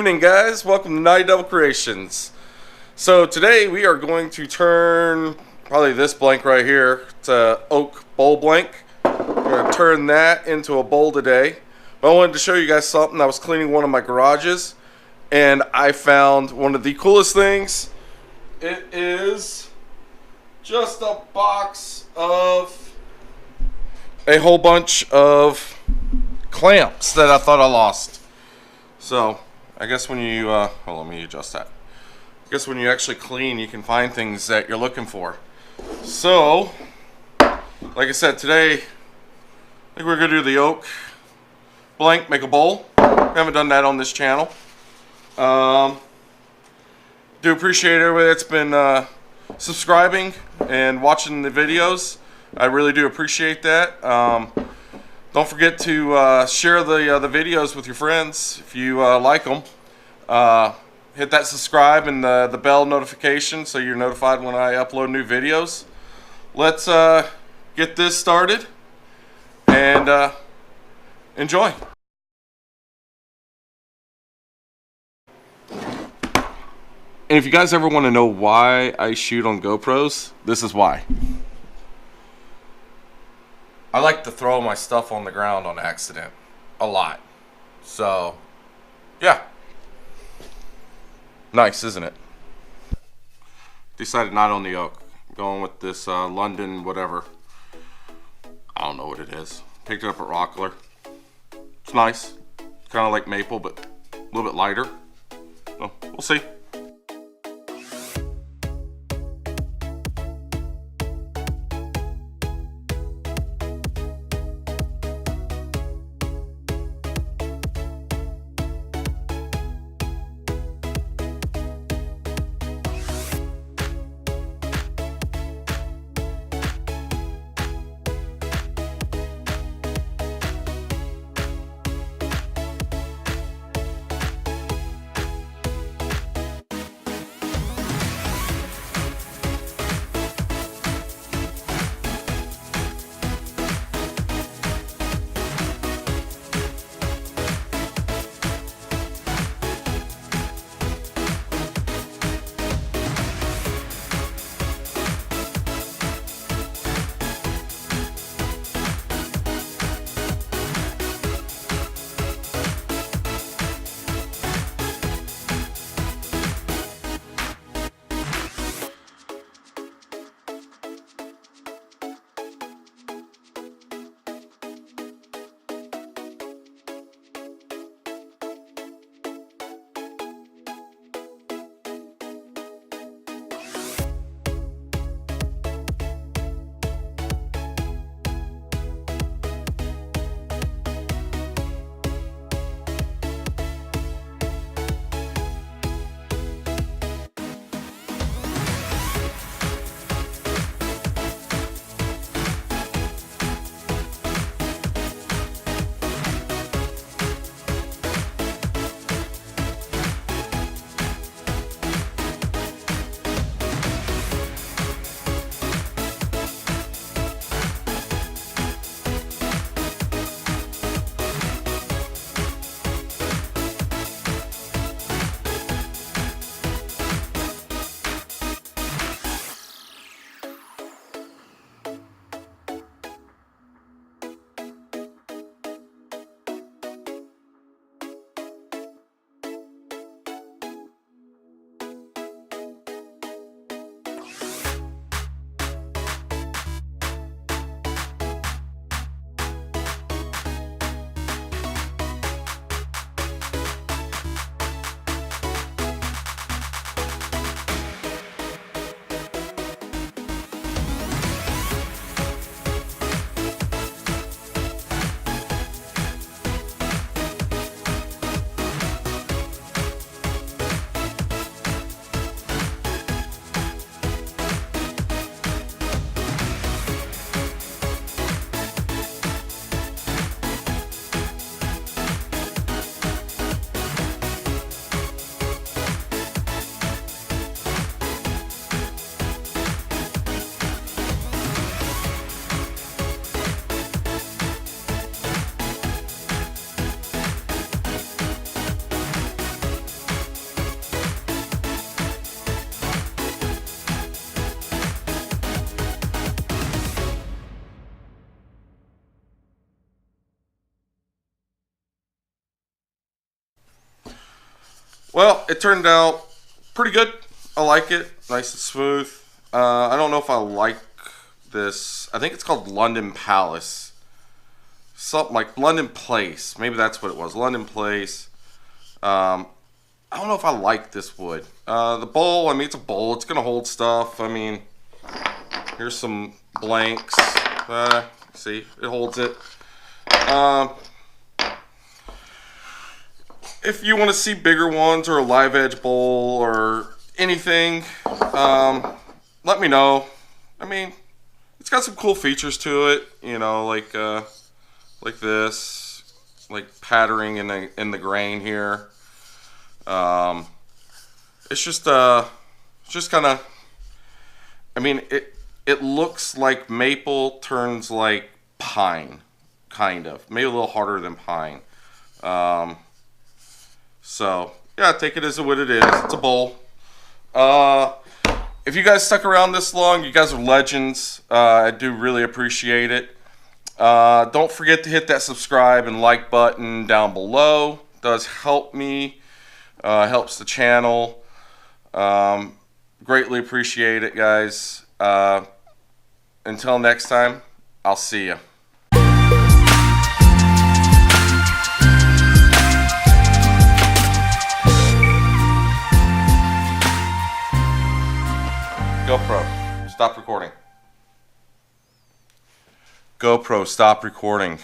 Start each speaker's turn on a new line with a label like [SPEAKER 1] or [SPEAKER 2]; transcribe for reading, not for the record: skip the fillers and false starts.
[SPEAKER 1] evening, guys. Welcome to Knotty Double Creations. So today we are going to turn probably this blank right here. It's a oak bowl blank. We're going to turn that into a bowl today. But I wanted to show you guys something. I was cleaning one of my garages and I found one of the coolest things. It is just a box of a whole bunch of clamps that I thought I lost. So I guess when you hold on, let me adjust that. I guess when you actually clean, you can find things that you're looking for. So like I said, today I think we're gonna do the oak blank, make a bowl. We haven't done that on this channel. Do appreciate everybody that's been subscribing and watching the videos. I really do appreciate that. Don't forget to share the videos with your friends if you like them. Hit that subscribe and the bell notification so you're notified when I upload new videos. Let's get this started and enjoy. And if you guys ever want to know why I shoot on GoPros, this is why. I like to throw my stuff on the ground on accident a lot. So, yeah. Nice, isn't it? Decided not on the oak. Going with this London whatever. I don't know what it is. Picked it up at Rockler. It's nice. Kind of like maple, but a little bit lighter. So, we'll see. Well, it turned out pretty good. I like it. Nice and smooth. I don't know if I like this. I think it's called London Palace. Something like London Place. Maybe that's what it was. London Place. I don't know if I like this wood. The bowl, I mean, it's a bowl. It's going to hold stuff. I mean, here's some blanks. See, it holds it. If you want to see bigger ones or a live edge bowl or anything, let me know. I mean, it's got some cool features to it, you know, like this, like patterning in the grain here. It's just kind of, I mean, it looks like maple turns like pine, kind of, maybe a little harder than pine. So yeah, take it as what it is. It's a bowl. If you guys stuck around this long, you guys are legends. I do really appreciate it. Don't forget to hit that subscribe and like button down below. It does help me. Helps the channel. Greatly appreciate it, guys. Until next time, I'll see you. GoPro, stop recording. GoPro, stop recording.